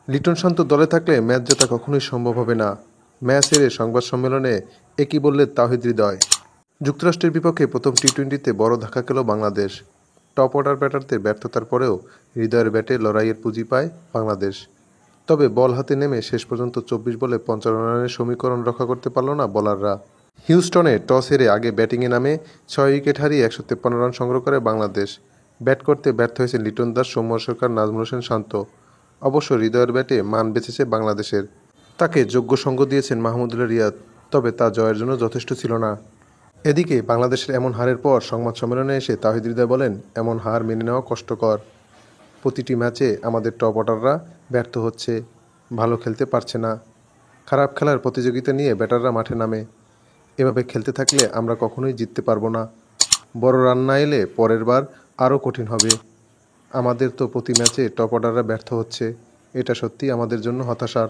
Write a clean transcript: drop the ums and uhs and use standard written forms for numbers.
লিটন শান্ত দলে থাকলে ম্যাচ জেতা কখনোই সম্ভব হবে না। ম্যাচ হেরে সংবাদ সম্মেলনে একই বললেন তাওহিদ হৃদয়। যুক্তরাষ্ট্রের বিপক্ষে প্রথম টি-20তে বড় ধাক্কা খেল বাংলাদেশ। টপ অর্ডার ব্যাটারদের ব্যর্থতার পরেও হৃদয়ের ব্যাটে লড়াইয়ের পুঁজি পায় বাংলাদেশ। তবে বল হাতে নেমে শেষ পর্যন্ত 24 বলে 55 রানের সমীকরণ রক্ষা করতে পারল না বোলাররা। হিউস্টনে টস হেরে আগে ব্যাটিংয়ে নামে 6 উইকেট হারিয়ে 153 রান সংগ্রহ করে বাংলাদেশ। ব্যাট করতে ব্যর্থ হয়েছেন লিটন দাস, সৌম্য সরকার, নাজমুল হোসেন শান্ত। অবশ্য হৃদয়ের ব্যাটে মান বেঁচেছে বাংলাদেশের। তাকে যোগ্য সঙ্গ দিয়েছেন মাহমুদুল্লাহ রিয়াদ, তবে তা জয়ের জন্য যথেষ্ট ছিল না। এদিকে বাংলাদেশের এমন হারের পর সংবাদ সম্মেলনে এসে তাওহিদ হৃদয় বলেন, এমন হার মেনে নেওয়া কষ্টকর। প্রতিটি ম্যাচে আমাদের টপ অর্ডাররা ব্যর্থ হচ্ছে, ভালো খেলতে পারছে না। খারাপ খেলার প্রতিযোগিতা নিয়ে ব্যাটাররা মাঠে নামে। এভাবে খেলতে থাকলে আমরা কখনোই জিততে পারবো না। বড় রান না এলে পরের বার আরও কঠিন হবে। আমাদের তো প্রতি ম্যাচে টপ অর্ডাররা ব্যর্থ হচ্ছে, এটা সত্যিই আমাদের জন্য হতাশার।